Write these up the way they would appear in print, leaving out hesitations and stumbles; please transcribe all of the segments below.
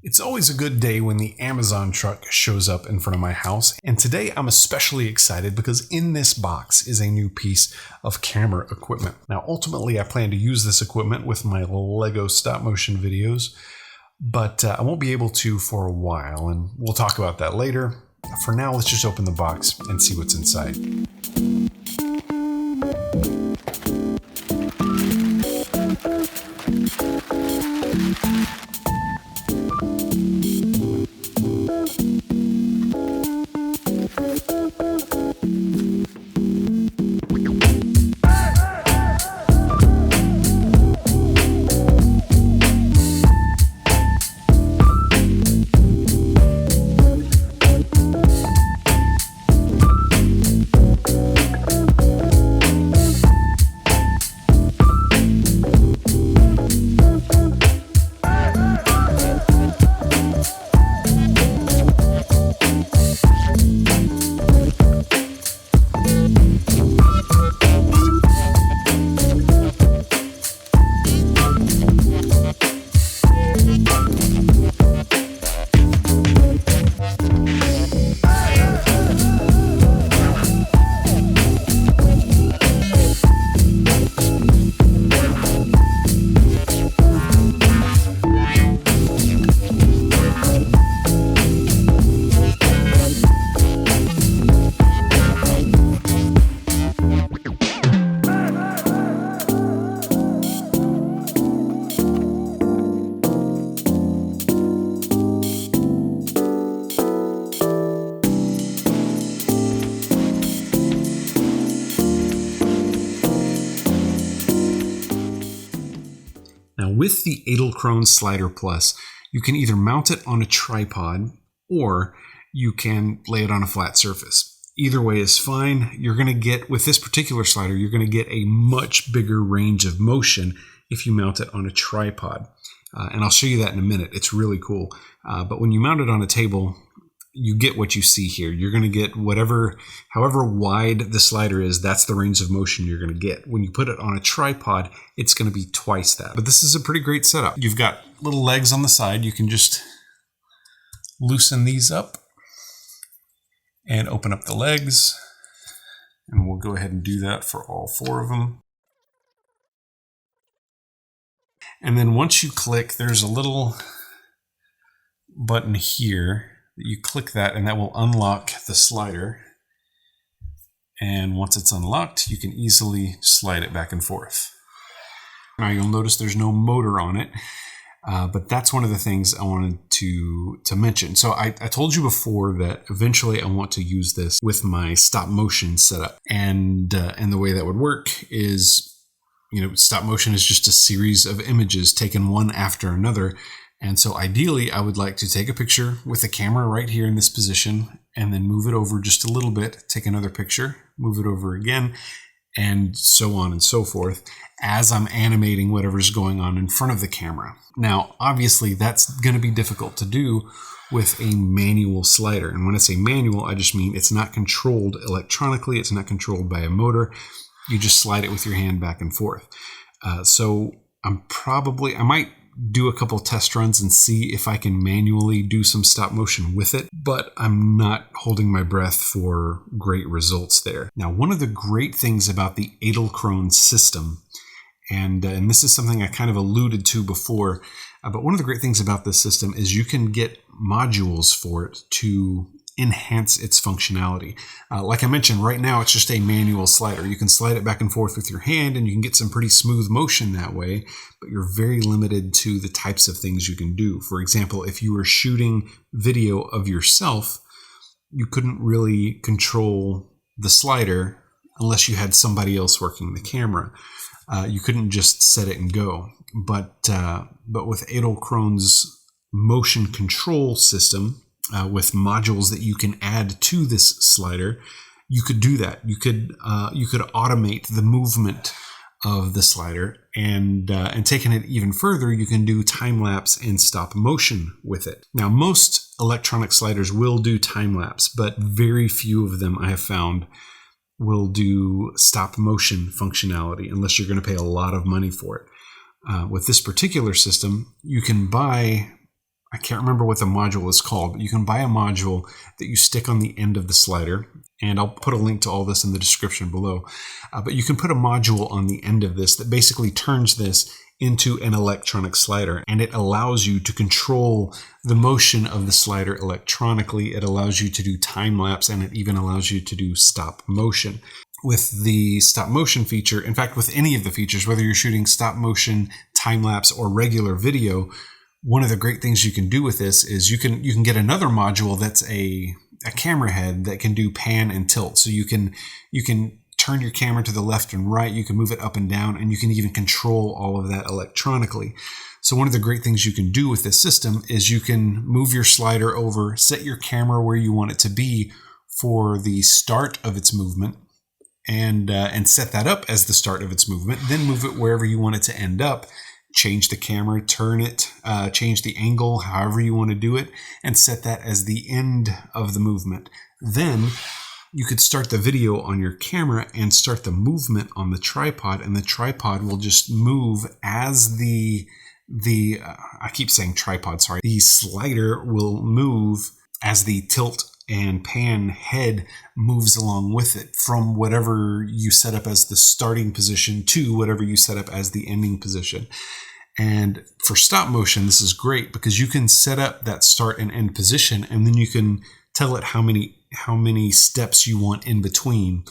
It's always a good day when the Amazon truck shows up in front of my house, and today I'm especially excited because in this box is a new piece of camera equipment. Now, ultimately, I plan to use this equipment with my Lego stop motion videos, but I won't be able to for a while, and we'll talk about that later. For now, let's just open the box and see what's inside. Now, with the Edelkrone SliderPLUS, you can either mount it on a tripod or you can lay it on a flat surface. Either way is fine. You're going to get, with this particular slider, you're going to get a much bigger range of motion if you mount it on a tripod. And I'll show you that in a minute. It's really cool. But when you mount it on a table, you get what you see here. You're going to get however wide the slider is, that's the range of motion you're going to get. When you put it on a tripod, it's going to be twice that. But this is a pretty great setup. You've got little legs on the side. You can just loosen these up and open up the legs. And we'll go ahead and do that for all four of them. And then once you click, there's a little button here. You click that and that will unlock the slider. And once it's unlocked, you can easily slide it back and forth. Now you'll notice there's no motor on it, but that's one of the things I wanted to mention. So I told you before that eventually I want to use this with my stop motion setup. And the way that would work is, stop motion is just a series of images taken one after another. And so ideally, I would like to take a picture with the camera right here in this position and then move it over just a little bit, take another picture, move it over again, and so on and so forth as I'm animating whatever's going on in front of the camera. Now, obviously, that's going to be difficult to do with a manual slider. And when I say manual, I just mean it's not controlled electronically. It's not controlled by a motor. You just slide it with your hand back and forth. So I might do a couple test runs and see if I can manually do some stop motion with it, but I'm not holding my breath for great results there. Now, one of the great things about the Edelkrone system, and this is something I kind of alluded to before, but one of the great things about this system is you can get modules for it to enhance its functionality. Like I mentioned, right now it's just a manual slider. You can slide it back and forth with your hand and you can get some pretty smooth motion that way, but you're very limited to the types of things you can do. For example, if you were shooting video of yourself, you couldn't really control the slider unless you had somebody else working the camera. You couldn't just set it and go. But with Edelkrone's motion control system, with modules that you can add to this slider, you could do that. You could automate the movement of the slider, and taking it even further, you can do time lapse and stop motion with it. Now, most electronic sliders will do time lapse, but very few of them I have found will do stop motion functionality unless you're going to pay a lot of money for it. With this particular system, you can buy I can't remember what the module is called, but you can buy a module that you stick on the end of the slider. And I'll put a link to all this in the description below. But you can put a module on the end of this that basically turns this into an electronic slider. And it allows you to control the motion of the slider electronically. It allows you to do time lapse, and it even allows you to do stop motion. With the stop motion feature, in fact, with any of the features, whether you're shooting stop motion, time lapse, or regular video, one of the great things you can do with this is you can get another module that's a camera head that can do pan and tilt. So you can turn your camera to the left and right, you can move it up and down, and you can even control all of that electronically. So one of the great things you can do with this system is you can move your slider over, set your camera where you want it to be for the start of its movement, and set that up as the start of its movement, then move it wherever you want it to end up. Change the camera, turn it, change the angle, however you want to do it, and set that as the end of the movement. Then you could start the video on your camera and start the movement on the tripod, and the tripod will just move as the slider will move as the tilt and pan head moves along with it, from whatever you set up as the starting position to whatever you set up as the ending position. And for stop motion, this is great because you can set up that start and end position, and then you can tell it how many steps you want in between.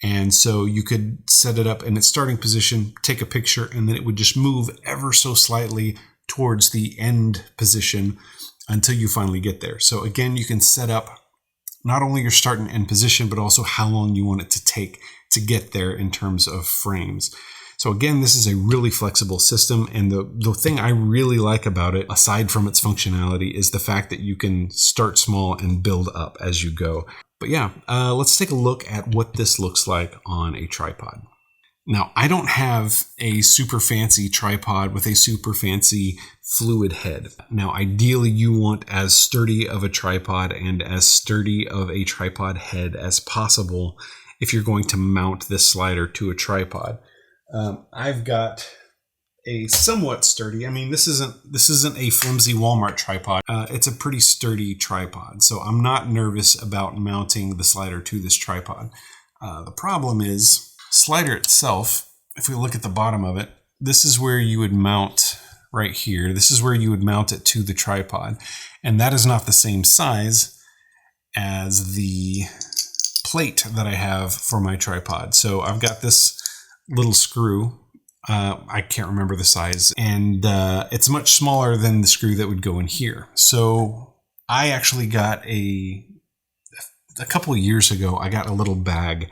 And so you could set it up in its starting position, take a picture, and then it would just move ever so slightly towards the end position until you finally get there. So again, you can set up not only your start and end position, but also how long you want it to take to get there in terms of frames. So again, this is a really flexible system, and the thing I really like about it, aside from its functionality, is the fact that you can start small and build up as you go. But yeah, let's take a look at what this looks like on a tripod. Now, I don't have a super fancy tripod with a super fancy fluid head. Now, ideally, you want as sturdy of a tripod and as sturdy of a tripod head as possible if you're going to mount this slider to a tripod. I've got a somewhat sturdy, this isn't a flimsy Walmart tripod. It's a pretty sturdy tripod, so I'm not nervous about mounting the slider to this tripod. The problem is, slider itself, if we look at the bottom of it, this is where you would mount right here. This is where you would mount it to the tripod. And that is not the same size as the plate that I have for my tripod. So I've got this little screw. I can't remember the size. And it's much smaller than the screw that would go in here. So I actually got a couple of years ago, I got a little bag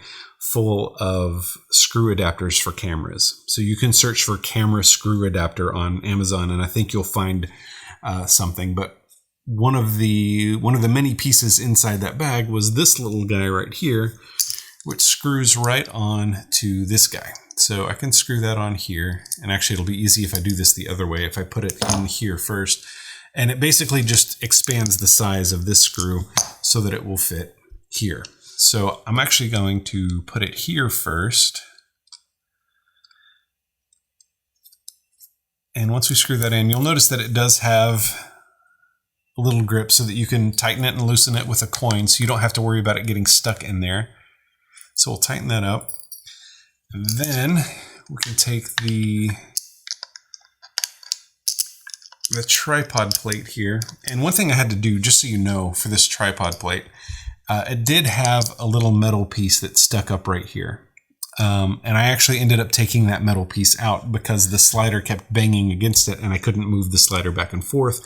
full of screw adapters for cameras. So you can search for camera screw adapter on Amazon, and I think you'll find something. But one of the many pieces inside that bag was this little guy right here, which screws right on to this guy. So I can screw that on here, and actually it'll be easy if I do this the other way, if I put it in here first. And it basically just expands the size of this screw so that it will fit here. So I'm actually going to put it here first. And once we screw that in, you'll notice that it does have a little grip so that you can tighten it and loosen it with a coin, so you don't have to worry about it getting stuck in there. So we'll tighten that up. And then we can take the tripod plate here. And one thing I had to do, just so you know, for this tripod plate, it did have a little metal piece that stuck up right here. And I actually ended up taking that metal piece out because the slider kept banging against it and I couldn't move the slider back and forth.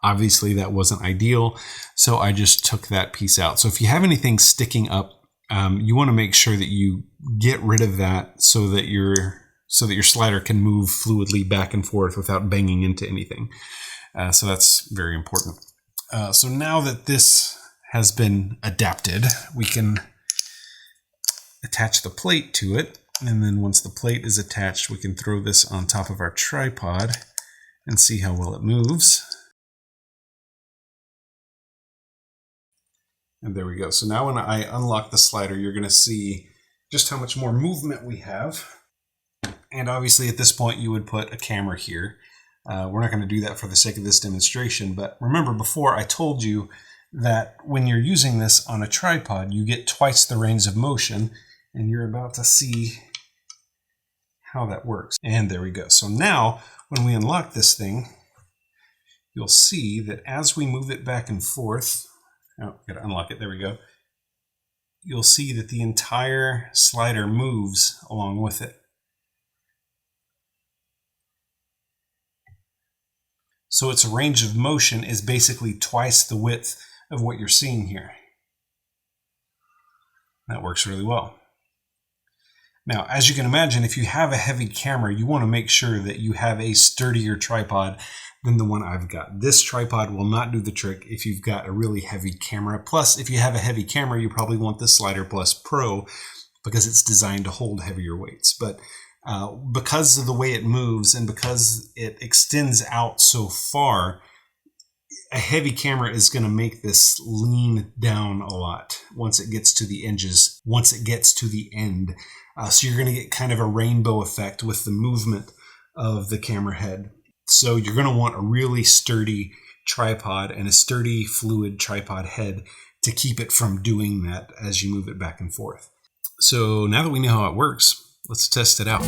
Obviously that wasn't ideal, so I just took that piece out. So if you have anything sticking up, you want to make sure that you get rid of that so that your slider can move fluidly back and forth without banging into anything. So that's very important. So now that this has been adapted, we can attach the plate to it, and then once the plate is attached, we can throw this on top of our tripod and see how well it moves. And there we go. So now when I unlock the slider, you're going to see just how much more movement we have. And obviously at this point you would put a camera here. We're not going to do that for the sake of this demonstration, but remember before I told you that when you're using this on a tripod, you get twice the range of motion, and you're about to see how that works. And there we go. So now when we unlock this thing, you'll see that as we move it back and forth, gotta unlock it, there we go. You'll see that the entire slider moves along with it. So its range of motion is basically twice the width of what you're seeing here. That works really well. Now, as you can imagine, if you have a heavy camera, you want to make sure that you have a sturdier tripod than the one I've got. This tripod will not do the trick if you've got a really heavy camera. Plus, if you have a heavy camera, you probably want the SliderPLUS Pro because it's designed to hold heavier weights. But because of the way it moves and because it extends out so far, a heavy camera is going to make this lean down a lot once it gets to the edges, once it gets to the end. So you're going to get kind of a rainbow effect with the movement of the camera head. So you're going to want a really sturdy tripod and a sturdy fluid tripod head to keep it from doing that as you move it back and forth. So now that we know how it works, let's test it out.